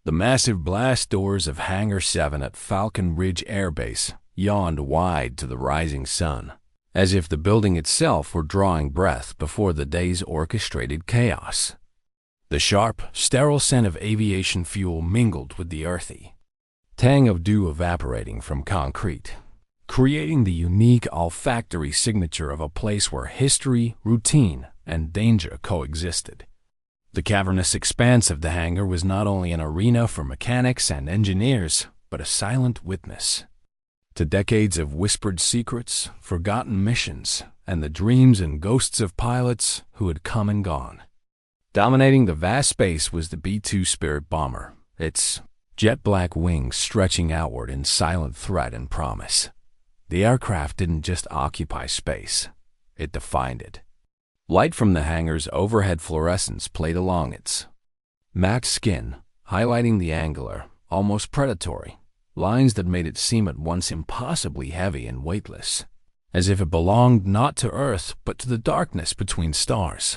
The massive blast doors of Hangar 7 at Falcon Ridge Air Base yawned wide to the rising sun, as if the building itself were drawing breath before the day's orchestrated chaos. The sharp, sterile scent of aviation fuel mingled with the earthy tang of dew evaporating from concrete, creating the unique olfactory signature of a place where history, routine, and danger coexisted. The cavernous expanse of the hangar was not only an arena for mechanics and engineers, but a silent witness to decades of whispered secrets, forgotten missions, and the dreams and ghosts of pilots who had come and gone. Dominating the vast space was the B-2 Spirit bomber, its jet-black wings stretching outward in silent threat and promise. The aircraft didn't just occupy space, it defined it. Light from the hangar's overhead fluorescence played along its matte skin, highlighting the angular, almost predatory, lines that made it seem at once impossibly heavy and weightless, as if it belonged not to Earth but to the darkness between stars.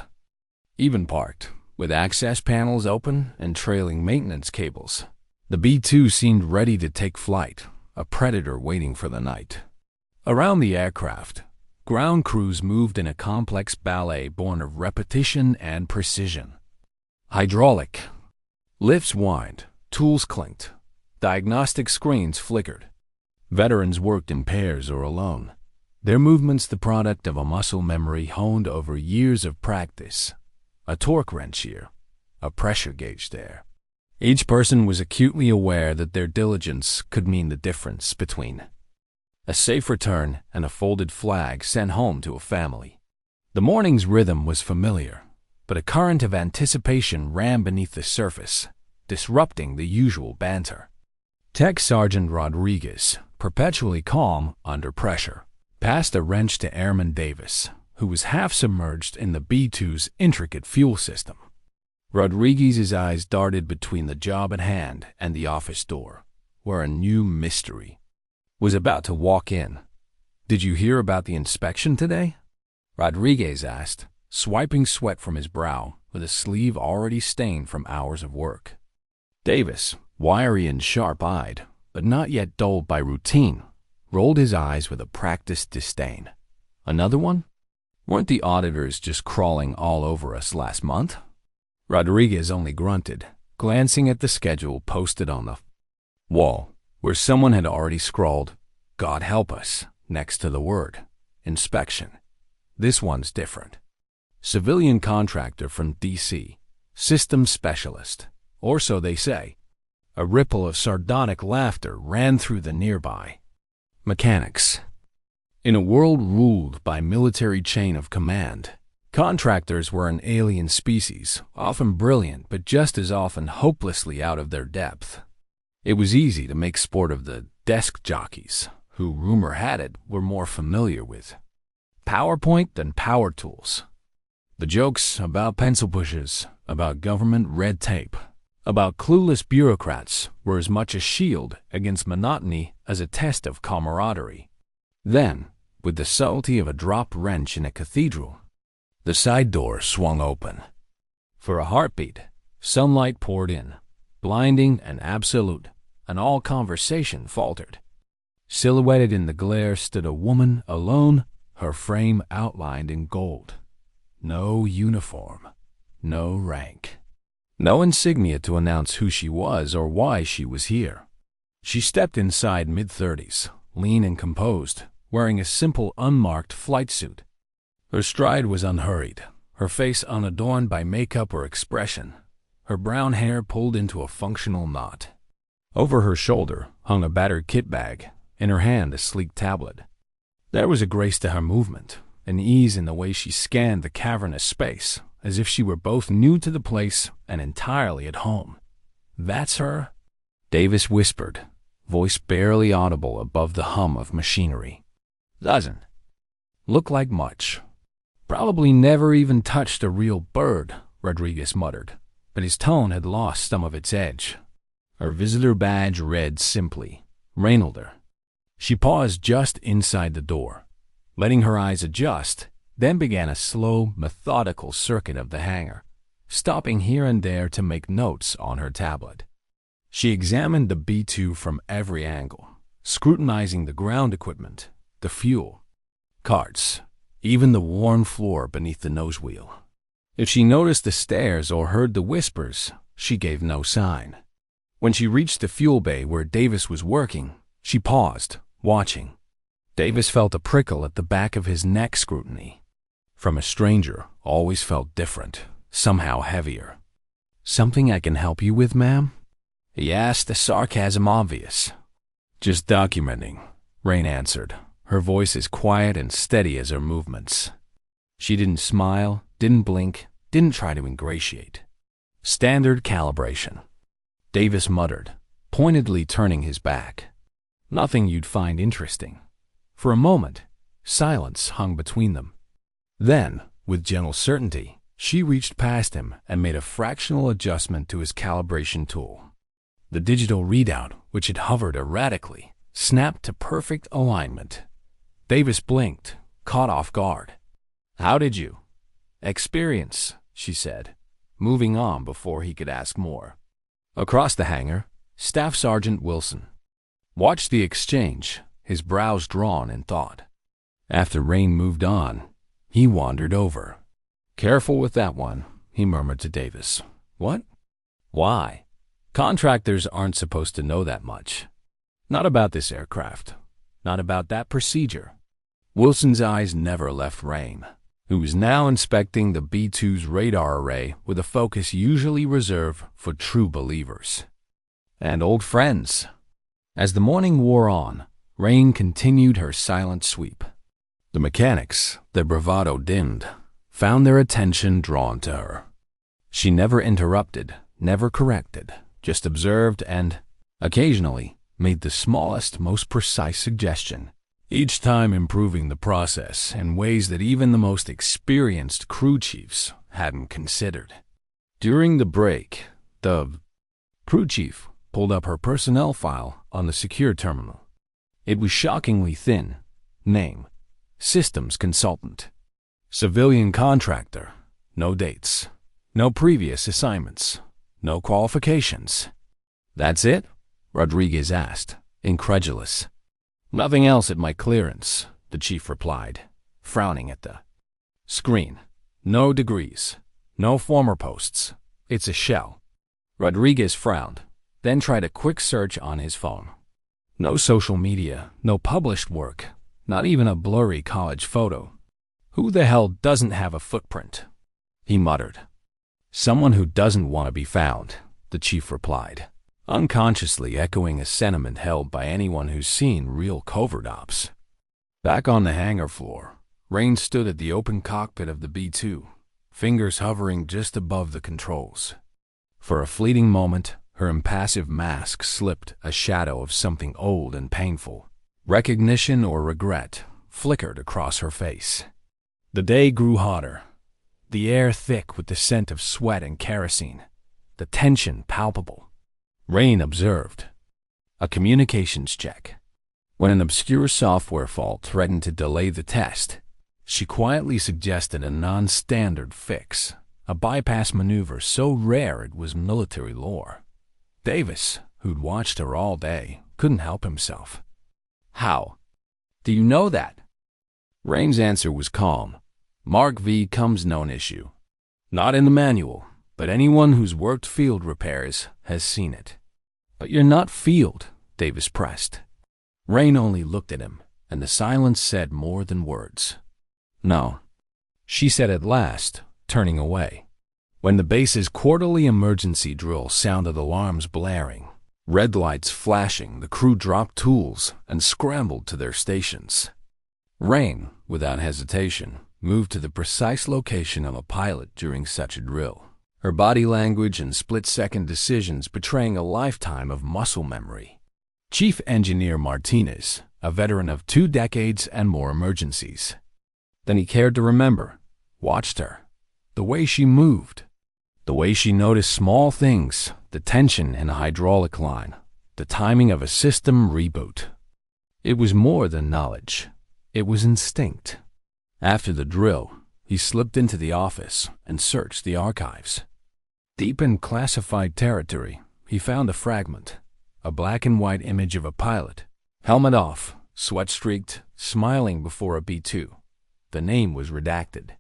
Even parked, with access panels open and trailing maintenance cables, the B-2 seemed ready to take flight, a predator waiting for the night. Around the aircraft, ground crews moved in a complex ballet born of repetition and precision. Hydraulic lifts whined, tools clinked, diagnostic screens flickered. Veterans worked in pairs or alone, their movements the product of a muscle memory honed over years of practice. A torque wrench here, a pressure gauge there. Each person was acutely aware that their diligence could mean the difference between a safe return and a folded flag sent home to a family. The morning's rhythm was familiar, but a current of anticipation ran beneath the surface, disrupting the usual banter. Tech Sergeant Rodriguez, perpetually calm under pressure, passed a wrench to Airman Davis, who was half submerged in the B-2's intricate fuel system. Rodriguez's eyes darted between the job at hand and the office door, where a new mystery was about to walk in. "Did you hear about the inspection today?" Rodriguez asked, swiping sweat from his brow with a sleeve already stained from hours of work. Davis, wiry and sharp-eyed, but not yet dulled by routine, rolled his eyes with a practiced disdain. "Another one? Weren't the auditors just crawling all over us last month?" Rodriguez only grunted, glancing at the schedule posted on the wall, where someone had already scrawled, "God help us," next to the word inspection. This one's different. Civilian contractor from D.C., systems specialist, or so they say. A ripple of sardonic laughter ran through the nearby mechanics. In a world ruled by military chain of command, contractors were an alien species, often brilliant but just as often hopelessly out of their depth. It was easy to make sport of the desk jockeys, who, rumor had it, were more familiar with PowerPoint than power tools. The jokes about pencil pushes, about government red tape, about clueless bureaucrats were as much a shield against monotony as a test of camaraderie. Then, with the subtlety of a dropped wrench in a cathedral, the side door swung open. For a heartbeat, sunlight poured in, blinding and absolute, and all conversation faltered. Silhouetted in the glare stood a woman alone, her frame outlined in gold. No uniform, no rank, no insignia to announce who she was or why she was here. She stepped inside mid-30s, lean and composed, wearing a simple unmarked flight suit. Her stride was unhurried, her face unadorned by makeup or expression, her brown hair pulled into a functional knot. Over her shoulder hung a battered kit bag, in her hand a sleek tablet. There was a grace to her movement, an ease in the way she scanned the cavernous space, as if she were both new to the place and entirely at home. "That's her?" Davis whispered, voice barely audible above the hum of machinery. "Doesn't look like much. Probably never even touched a real bird," Rodriguez muttered, but his tone had lost some of its edge. Her visitor badge read simply, Reynolder. She paused just inside the door, letting her eyes adjust, then began a slow, methodical circuit of the hangar, stopping here and there to make notes on her tablet. She examined the B-2 from every angle, scrutinizing the ground equipment, the fuel, carts, even the worn floor beneath the nose wheel. If she noticed the stares or heard the whispers, she gave no sign. When she reached the fuel bay where Davis was working, she paused, watching. Davis felt a prickle at the back of his neck. Scrutiny from a stranger always felt different, somehow heavier. "Something I can help you with, ma'am?" he asked, the sarcasm obvious. "Just documenting," Rain answered, her voice as quiet and steady as her movements. She didn't smile, didn't blink, didn't try to ingratiate. "Standard calibration," Davis muttered, pointedly turning his back. "Nothing you'd find interesting." For a moment, silence hung between them. Then, with gentle certainty, she reached past him and made a fractional adjustment to his calibration tool. The digital readout, which had hovered erratically, snapped to perfect alignment. Davis blinked, caught off guard. "How did you?" "Experience," she said, moving on before he could ask more. Across the hangar, Staff Sergeant Wilson watched the exchange, his brows drawn in thought. After Rain moved on, he wandered over. "Careful with that one," he murmured to Davis. "What?" "Why? Contractors aren't supposed to know that much. Not about this aircraft. Not about that procedure." Wilson's eyes never left Rain, who was now inspecting the B-2's radar array with a focus usually reserved for true believers and old friends. As the morning wore on, Rain continued her silent sweep. The mechanics, their bravado dimmed, found their attention drawn to her. She never interrupted, never corrected, just observed and, occasionally, made the smallest, most precise suggestion, each time improving the process in ways that even the most experienced crew chiefs hadn't considered. During the break, the crew chief pulled up her personnel file on the secure terminal. It was shockingly thin. Name: Systems Consultant. Civilian contractor. No dates. No previous assignments. No qualifications. "That's it?" Rodriguez asked, incredulous. "Nothing else at my clearance," the chief replied, frowning at the screen. "No degrees. No former posts. It's a shell." Rodriguez frowned, then tried a quick search on his phone. No social media, no published work, not even a blurry college photo. "Who the hell doesn't have a footprint?" he muttered. "Someone who doesn't want to be found," the chief replied, unconsciously echoing a sentiment held by anyone who's seen real covert ops. Back on the hangar floor, Rain stood at the open cockpit of the B-2, fingers hovering just above the controls. For a fleeting moment, her impassive mask slipped a shadow of something old and painful. Recognition or regret flickered across her face. The day grew hotter, the air thick with the scent of sweat and kerosene, the tension palpable. Rain observed. A communications check. When an obscure software fault threatened to delay the test, she quietly suggested a non-standard fix, a bypass maneuver so rare it was military lore. Davis, who'd watched her all day, couldn't help himself. "How? Do you know that?" Rain's answer was calm. "Mark V comes known issue. Not in the manual, but anyone who's worked field repairs has seen it." "But you're not field," Davis pressed. Rain only looked at him, and the silence said more than words. "No," she said at last, turning away. When the base's quarterly emergency drill sounded alarms blaring, red lights flashing, the crew dropped tools and scrambled to their stations. Rain, without hesitation, moved to the precise location of a pilot during such a drill, her body language and split-second decisions betraying a lifetime of muscle memory. Chief Engineer Martinez, a veteran of 2 decades and more emergencies. Then he cared to remember, watched her, the way she moved, the way she noticed small things, the tension in a hydraulic line, the timing of a system reboot. It was more than knowledge. It was instinct. After the drill, he slipped into the office and searched the archives. Deep in classified territory, he found a fragment, a black and white image of a pilot, helmet off, sweat-streaked, smiling before a B-2. The name was redacted.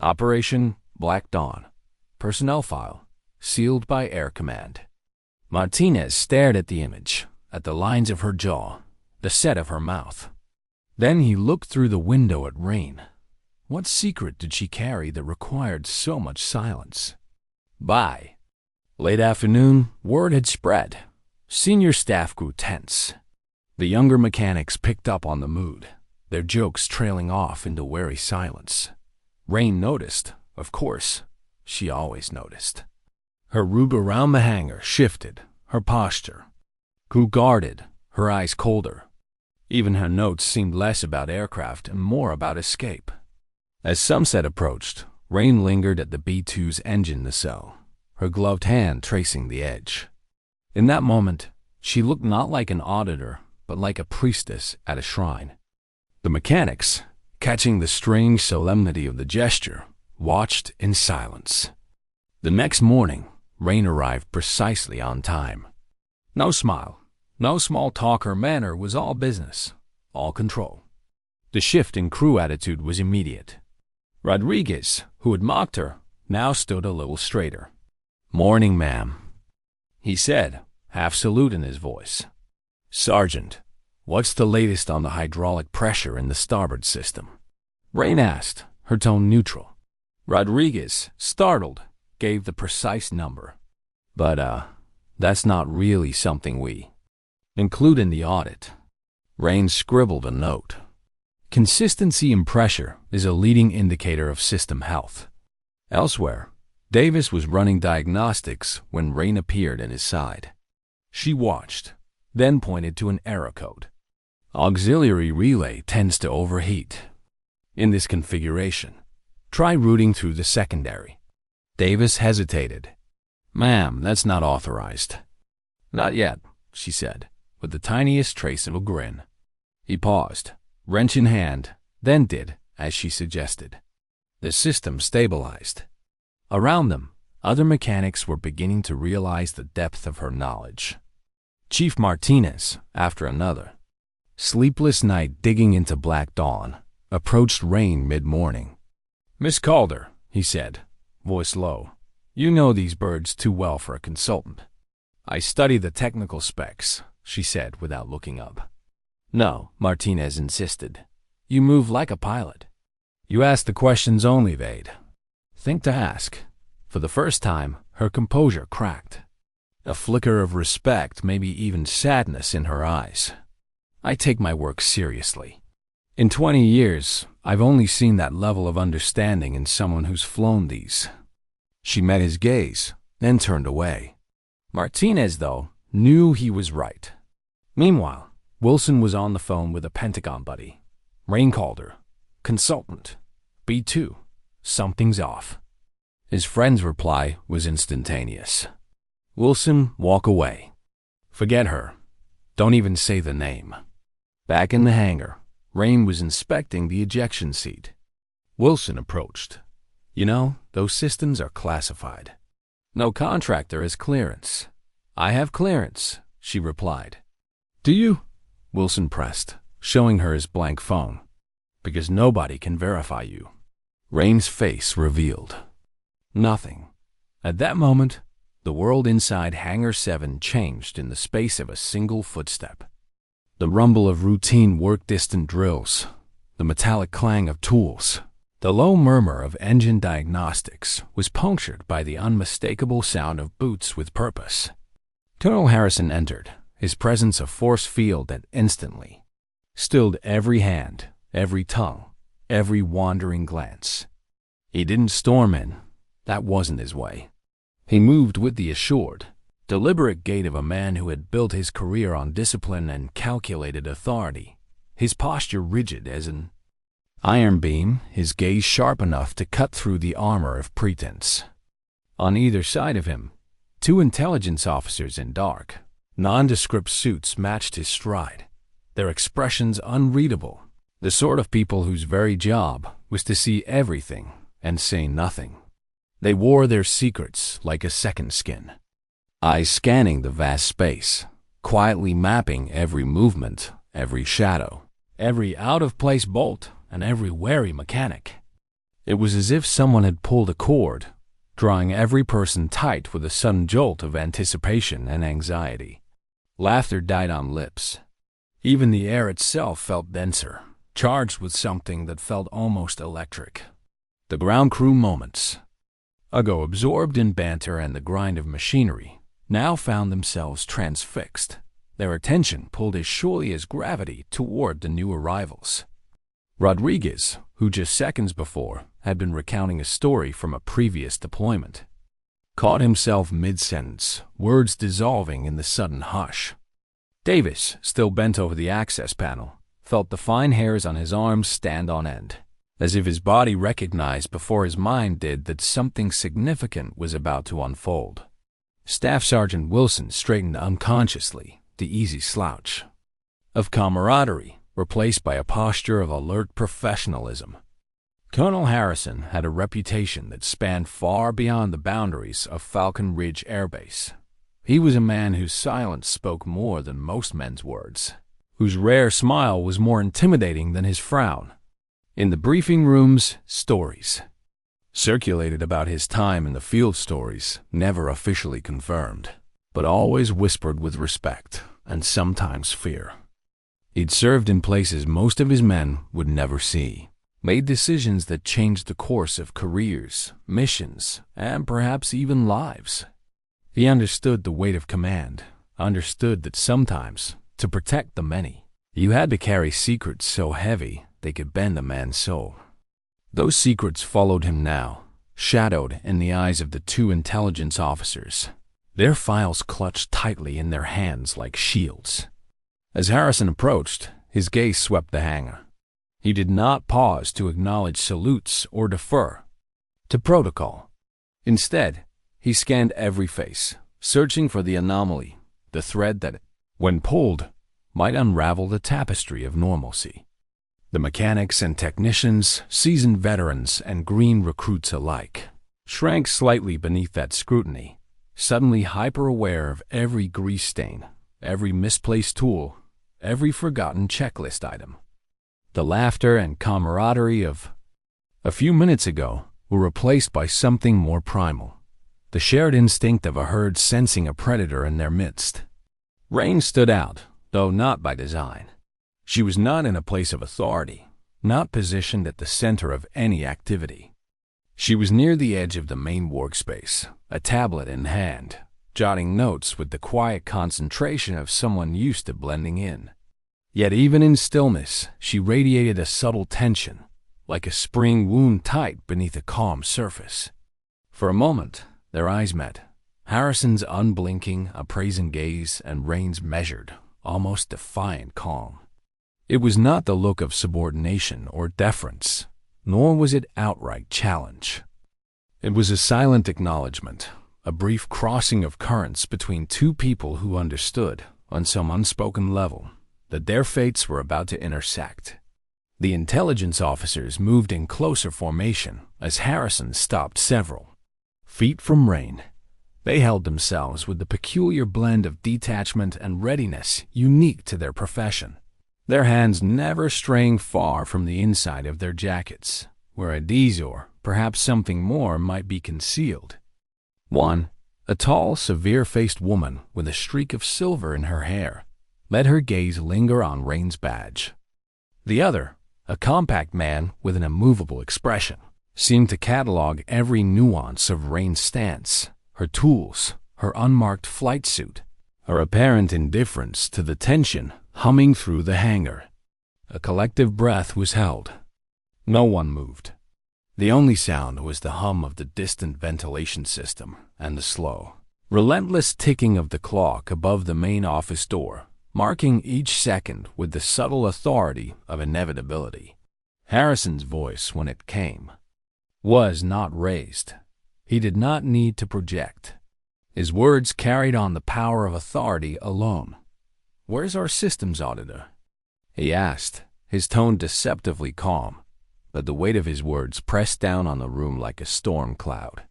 Operation Black Dawn. Personnel file, sealed by Air Command. Martinez stared at the image, at the lines of her jaw, the set of her mouth. Then he looked through the window at Rain. What secret did she carry that required so much silence? By late afternoon, word had spread. Senior staff grew tense. The younger mechanics picked up on the mood, their jokes trailing off into wary silence. Rain noticed, of course. She always noticed. Her route around the hangar shifted, her posture grew guarded, her eyes colder. Even her notes seemed less about aircraft and more about escape. As sunset approached, Rain lingered at the B-2's engine nacelle, her gloved hand tracing the edge. In that moment, she looked not like an auditor, but like a priestess at a shrine. The mechanics, catching the strange solemnity of the gesture, watched in silence. The next morning, Rain arrived precisely on time. No smile, no small talk or manner, was all business, all control. The shift in crew attitude was immediate. Rodriguez, who had mocked her, now stood a little straighter. "Morning, ma'am," he said, half salute in his voice. "Sergeant, what's the latest on the hydraulic pressure in the starboard system?" Rain asked, her tone neutral. Rodriguez, startled, gave the precise number. But, that's not really something we include in the audit." Rain scribbled a note. Consistency in pressure is a leading indicator of system health. Elsewhere, Davis was running diagnostics when Rain appeared at his side. She watched, then pointed to an error code. Auxiliary relay tends to overheat. In this configuration, try routing through the secondary. Davis hesitated. "Ma'am, that's not authorized." "Not yet," she said, with the tiniest trace of a grin. He paused, wrench in hand, then did as she suggested. The system stabilized. Around them, other mechanics were beginning to realize the depth of her knowledge. Chief Martinez, after another sleepless night digging into Black Dawn, approached Rain mid-morning. "Miss Calder," he said, voice low, "you know these birds too well for a consultant." "I study the technical specs," she said without looking up. "No," Martinez insisted. "You move like a pilot. You ask the questions only, Vade. Think to ask." For the first time, her composure cracked. A flicker of respect, maybe even sadness in her eyes. "I take my work seriously. In 20 years, I've only seen that level of understanding in someone who's flown these." She met his gaze, then turned away. Martinez, though, knew he was right. Meanwhile, Wilson was on the phone with a Pentagon buddy. Rain Calder, consultant, B-2, something's off. His friend's reply was instantaneous. "Wilson, walk away. Forget her. Don't even say the name." Back in the hangar, Rain was inspecting the ejection seat. Wilson approached. "You know, those systems are classified. No contractor has clearance." "I have clearance," she replied. "Do you?" Wilson pressed, showing her his blank phone. "Because nobody can verify you." Rain's face revealed nothing. At that moment, the world inside Hangar 7 changed in the space of a single footstep. The rumble of routine work-distant drills, the metallic clang of tools, the low murmur of engine diagnostics was punctured by the unmistakable sound of boots with purpose. Colonel Harrison entered, his presence a force field that instantly stilled every hand, every tongue, every wandering glance. He didn't storm in. That wasn't his way. He moved with the assured, deliberate gait of a man who had built his career on discipline and calculated authority, his posture rigid as an iron beam, his gaze sharp enough to cut through the armor of pretense. On either side of him, 2 intelligence officers in dark, nondescript suits matched his stride, their expressions unreadable, the sort of people whose very job was to see everything and say nothing. They wore their secrets like a second skin. eyes scanning the vast space, quietly mapping every movement, every shadow, every out-of-place bolt, and every wary mechanic. It was as if someone had pulled a cord, drawing every person tight with a sudden jolt of anticipation and anxiety. Laughter died on lips. Even the air itself felt denser, charged with something that felt almost electric. The ground crew moments ago, absorbed in banter and the grind of machinery, now found themselves transfixed, their attention pulled as surely as gravity toward the new arrivals. Rodriguez, who just seconds before had been recounting a story from a previous deployment, caught himself mid-sentence, words dissolving in the sudden hush. Davis, still bent over the access panel, felt the fine hairs on his arms stand on end, as if his body recognized before his mind did that something significant was about to unfold. Staff Sergeant Wilson straightened unconsciously, the easy slouch of camaraderie replaced by a posture of alert professionalism. Colonel Harrison had a reputation that spanned far beyond the boundaries of Falcon Ridge Air Base. He was a man whose silence spoke more than most men's words, whose rare smile was more intimidating than his frown. In the briefing rooms, stories circulated about his time in the field, stories never officially confirmed, but always whispered with respect and sometimes fear. He'd served in places most of his men would never see, made decisions that changed the course of careers, missions, and perhaps even lives. He understood the weight of command, understood that sometimes, to protect the many, you had to carry secrets so heavy they could bend a man's soul. Those secrets followed him now, shadowed in the eyes of the two intelligence officers, their files clutched tightly in their hands like shields. As Harrison approached, his gaze swept the hangar. He did not pause to acknowledge salutes or defer to protocol. Instead, he scanned every face, searching for the anomaly, the thread that, when pulled, might unravel the tapestry of normalcy. The mechanics and technicians, seasoned veterans and green recruits alike, shrank slightly beneath that scrutiny, suddenly hyper-aware of every grease stain, every misplaced tool, every forgotten checklist item. The laughter and camaraderie of a few minutes ago were replaced by something more primal, the shared instinct of a herd sensing a predator in their midst. Rain stood out, though not by design. She was not in a place of authority, not positioned at the center of any activity. She was near the edge of the main workspace, a tablet in hand, jotting notes with the quiet concentration of someone used to blending in. Yet even in stillness, she radiated a subtle tension, like a spring wound tight beneath a calm surface. For a moment, their eyes met, Harrison's unblinking, appraising gaze and Rain's measured, almost defiant calm. It was not the look of subordination or deference, nor was it outright challenge. It was a silent acknowledgement, a brief crossing of currents between two people who understood, on some unspoken level, that their fates were about to intersect. The intelligence officers moved in closer formation as Harrison stopped several feet from Rain. They held themselves with the peculiar blend of detachment and readiness unique to their profession, their hands never straying far from the inside of their jackets, where a D's or perhaps something more might be concealed. One, a tall, severe-faced woman with a streak of silver in her hair, let her gaze linger on Rain's badge. The other, a compact man with an immovable expression, seemed to catalog every nuance of Rain's stance, her tools, her unmarked flight suit, her apparent indifference to the tension humming through the hangar. A collective breath was held. No one moved. The only sound was the hum of the distant ventilation system and the slow, relentless ticking of the clock above the main office door, marking each second with the subtle authority of inevitability. Harrison's voice, when it came, was not raised. He did not need to project. His words carried on the power of authority alone. "Where's our systems auditor?" he asked, his tone deceptively calm, but the weight of his words pressed down on the room like a storm cloud.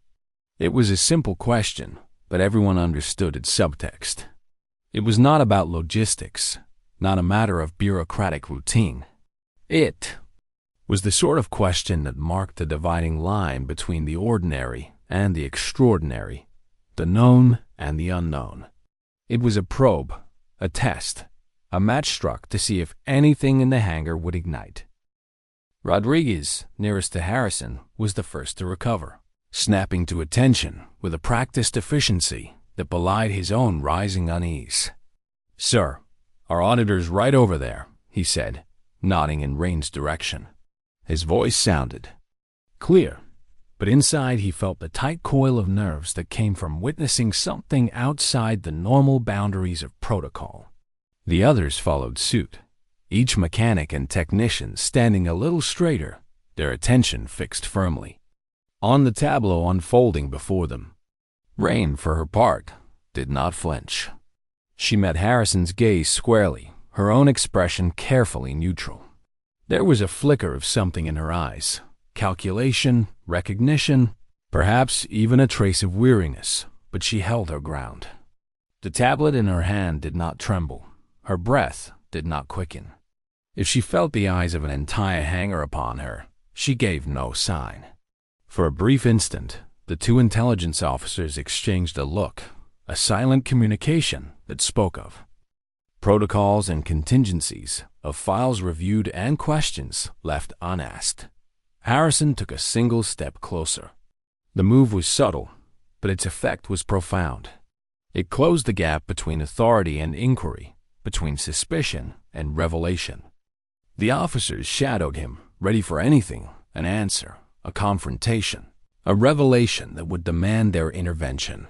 It was a simple question, but everyone understood its subtext. It was not about logistics, not a matter of bureaucratic routine. It was the sort of question that marked the dividing line between the ordinary and the extraordinary, the known and the unknown. It was a probe, a test, a match struck to see if anything in the hangar would ignite. Rodriguez, nearest to Harrison, was the first to recover, snapping to attention with a practiced efficiency that belied his own rising unease. "Sir, our auditor's right over there," he said, nodding in Rain's direction. His voice sounded clear, but inside he felt the tight coil of nerves that came from witnessing something outside the normal boundaries of protocol. The others followed suit, each mechanic and technician standing a little straighter, their attention fixed firmly on the tableau unfolding before them. Rain, for her part, did not flinch. She met Harrison's gaze squarely, her own expression carefully neutral. There was a flicker of something in her eyes, calculation, recognition, perhaps even a trace of weariness, but she held her ground. The tablet in her hand did not tremble, her breath did not quicken. If she felt the eyes of an entire hangar upon her, she gave no sign. For a brief instant, the two intelligence officers exchanged a look, a silent communication that spoke of protocols and contingencies, of files reviewed and questions left unasked. Harrison took a single step closer. The move was subtle, but its effect was profound. It closed the gap between authority and inquiry, between suspicion and revelation. The officers shadowed him, ready for anything, an answer, a confrontation, a revelation that would demand their intervention.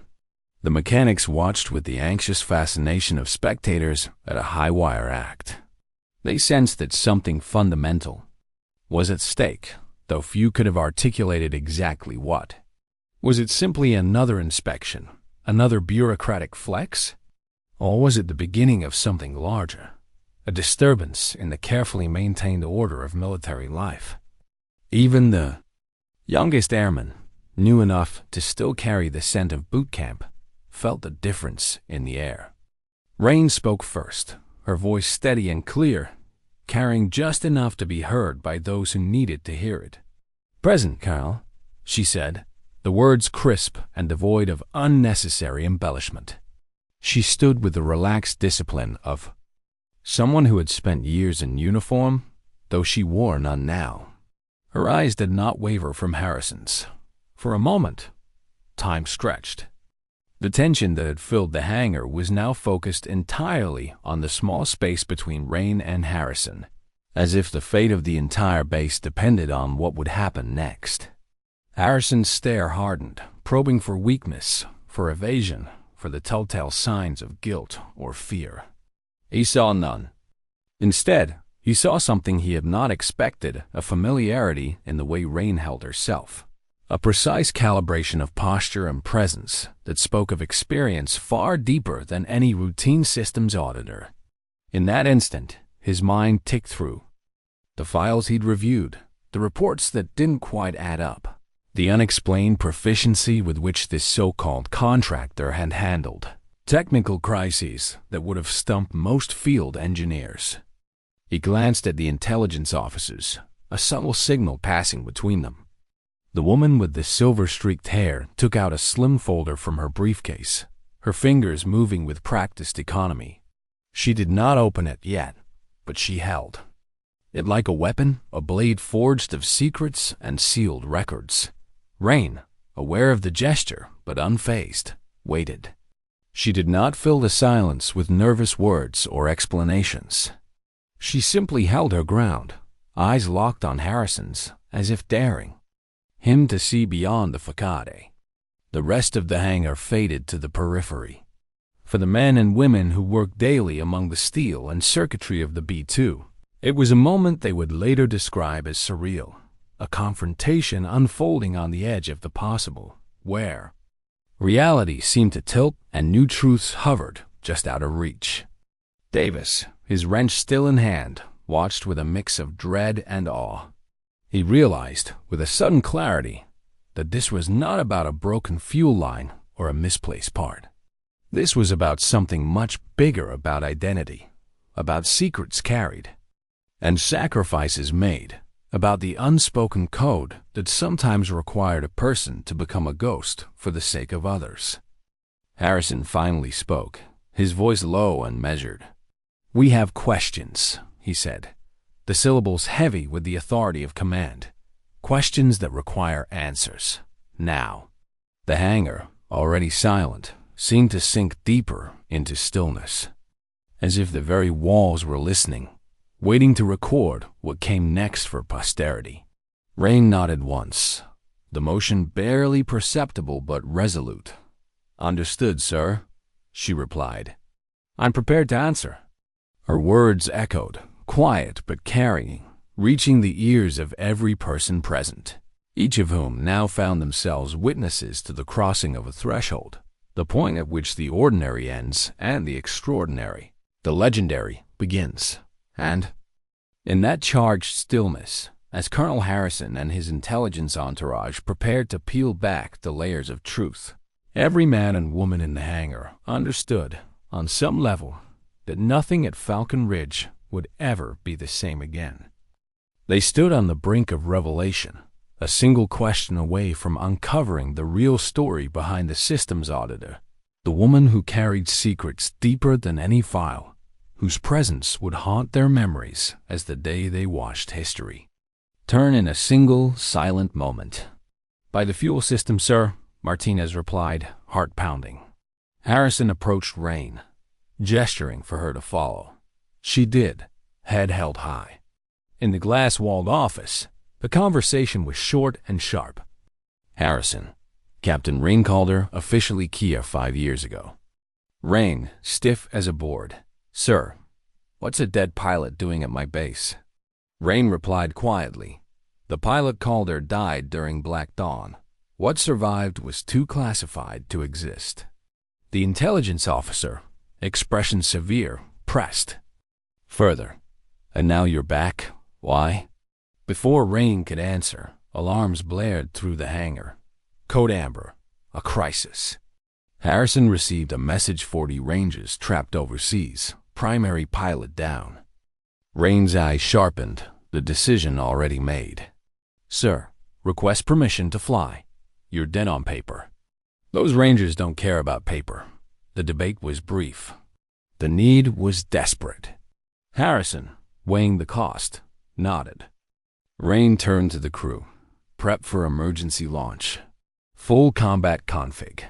The mechanics watched with the anxious fascination of spectators at a high-wire act. They sensed that something fundamental was at stake, though few could have articulated exactly what. Was it simply another inspection, another bureaucratic flex? Or was it the beginning of something larger, a disturbance in the carefully maintained order of military life? Even the youngest airman, new enough to still carry the scent of boot camp, felt the difference in the air. Rain spoke first, her voice steady and clear, carrying just enough to be heard by those who needed to hear it. "Present, Carl," she said, the words crisp and devoid of unnecessary embellishment. She stood with the relaxed discipline of someone who had spent years in uniform, though she wore none now. Her eyes did not waver from Harrison's. For a moment, time stretched. The tension that had filled the hangar was now focused entirely on the small space between Rain and Harrison, as if the fate of the entire base depended on what would happen next. Harrison's stare hardened, probing for weakness, for evasion, for the telltale signs of guilt or fear. He saw none. Instead, he saw something he had not expected, a familiarity in the way Rain held herself. A precise calibration of posture and presence that spoke of experience far deeper than any routine systems auditor. In that instant, his mind ticked through the files he'd reviewed, the reports that didn't quite add up, the unexplained proficiency with which this so-called contractor had handled technical crises that would have stumped most field engineers. He glanced at the intelligence officers, a subtle signal passing between them. The woman with the silver-streaked hair took out a slim folder from her briefcase, her fingers moving with practiced economy. She did not open it yet, but she held it like a weapon, a blade forged of secrets and sealed records. Rain, aware of the gesture but unfazed, waited. She did not fill the silence with nervous words or explanations. She simply held her ground, eyes locked on Harrison's, as if daring him to see beyond the facade. The rest of the hangar faded to the periphery. For the men and women who worked daily among the steel and circuitry of the B-2, it was a moment they would later describe as surreal, a confrontation unfolding on the edge of the possible, where reality seemed to tilt and new truths hovered just out of reach. Davis, his wrench still in hand, watched with a mix of dread and awe. He realized, with a sudden clarity, that this was not about a broken fuel line or a misplaced part. This was about something much bigger, about identity, about secrets carried, and sacrifices made, about the unspoken code that sometimes required a person to become a ghost for the sake of others. Harrison finally spoke, his voice low and measured. "We have questions," he said, the syllables heavy with the authority of command. "Questions that require answers. Now." The hangar, already silent, seemed to sink deeper into stillness, as if the very walls were listening, waiting to record what came next for posterity. Rain nodded once, the motion barely perceptible but resolute. "Understood, sir," she replied. "I'm prepared to answer." Her words echoed, quiet but carrying, reaching the ears of every person present, each of whom now found themselves witnesses to the crossing of a threshold, the point at which the ordinary ends and the extraordinary, the legendary, begins. And in that charged stillness, as Colonel Harrison and his intelligence entourage prepared to peel back the layers of truth, every man and woman in the hangar understood, on some level, that nothing at Falcon Ridge would ever be the same again. They stood on the brink of revelation, a single question away from uncovering the real story behind the systems auditor, the woman who carried secrets deeper than any file, whose presence would haunt their memories as the day they watched history turn in a single, silent moment. "By the fuel system, sir," Martinez replied, heart pounding. Harrison approached Rain, gesturing for her to follow. She did, head held high. In the glass-walled office, the conversation was short and sharp. Harrison, Captain Rain Calder, officially Kia 5 years ago. Rain, stiff as a board. "Sir, what's a dead pilot doing at my base?" Rain replied quietly. "The pilot Calder died during Black Dawn. What survived was too classified to exist." The intelligence officer, expression severe, pressed. Further, "And now you're back. Why?" Before Rain could answer, alarms blared through the hangar. Code Amber, a crisis. Harrison received a message: 40 Rangers trapped overseas, primary pilot down. Rain's eyes sharpened, the decision already made. "Sir, request permission to fly. You're dead on paper." "Those Rangers don't care about paper." The debate was brief. The need was desperate. Harrison, weighing the cost, nodded. Rain turned to the crew. "Prep for emergency launch. Full combat config."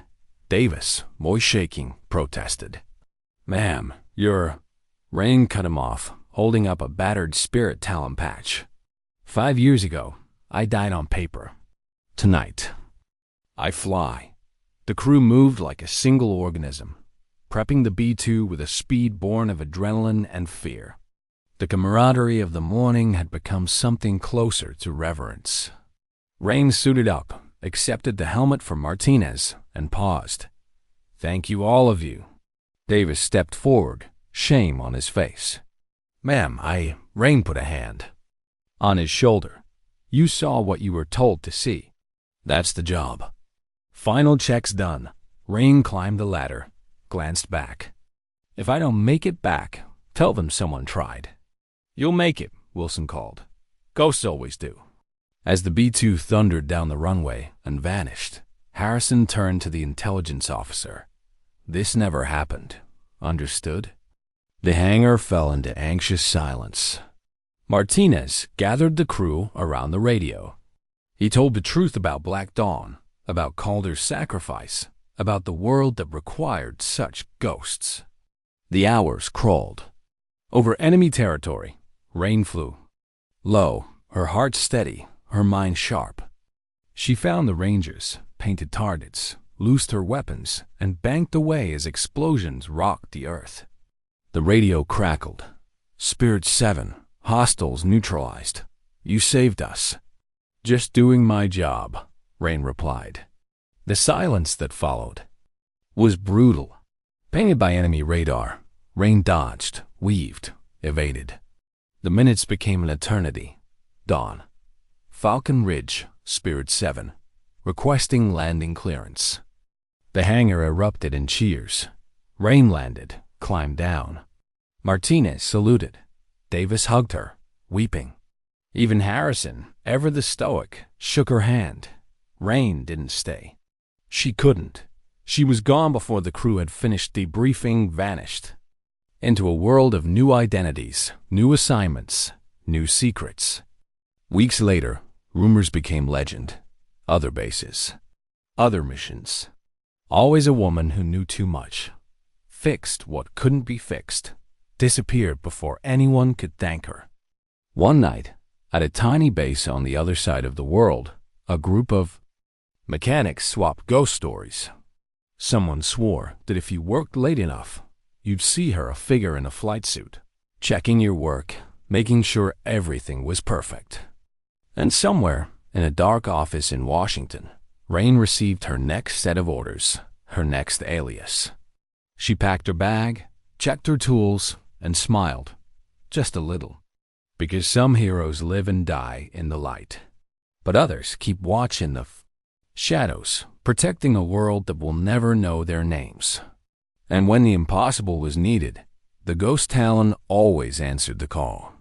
Davis, voice shaking, protested. "Ma'am, you're—" Rain cut him off, holding up a battered Spirit Talon patch. 5 years ago, I died on paper. Tonight, I fly." The crew moved like a single organism, prepping the B-2 with a speed born of adrenaline and fear. The camaraderie of the morning had become something closer to reverence. Rain suited up, accepted the helmet from Martinez, and paused. "Thank you, all of you." Davis stepped forward, shame on his face. "Ma'am, Rain put a hand on his shoulder. "You saw what you were told to see. That's the job." Final checks done, Rain climbed the ladder, glanced back. "If I don't make it back, tell them someone tried." "You'll make it," Wilson called. "Ghosts always do." As the B-2 thundered down the runway and vanished, Harrison turned to the intelligence officer. "This never happened. Understood?" The hangar fell into anxious silence. Martinez gathered the crew around the radio. He told the truth about Black Dawn, about Calder's sacrifice, about the world that required such ghosts. The hours crawled. Over enemy territory, Rain flew. Low, her heart steady, her mind sharp. She found the Rangers, painted targets, loosed her weapons, and banked away as explosions rocked the earth. The radio crackled. "Spirit 7, hostiles neutralized. You saved us." "Just doing my job," Rain replied. The silence that followed was brutal. Painted by enemy radar, Rain dodged, weaved, evaded. The minutes became an eternity. Dawn. Falcon Ridge, Spirit 7, requesting landing clearance. The hangar erupted in cheers. Rain landed, climbed down. Martinez saluted. Davis hugged her, weeping. Even Harrison, ever the stoic, shook her hand. Rain didn't stay. She couldn't. She was gone before the crew had finished debriefing, vanished. Into a world of new identities, new assignments, new secrets. Weeks later, rumors became legend. Other bases. Other missions. Always a woman who knew too much. Fixed what couldn't be fixed. Disappeared before anyone could thank her. One night, at a tiny base on the other side of the world, a group of mechanics swapped ghost stories. Someone swore that if you worked late enough, you'd see her, a figure in a flight suit, checking your work, making sure everything was perfect. And somewhere, in a dark office in Washington, Rain received her next set of orders, her next alias. She packed her bag, checked her tools, and smiled, just a little. Because some heroes live and die in the light, but others keep watch in the shadows, protecting a world that will never know their names. And when the impossible was needed, the Ghost Talon always answered the call.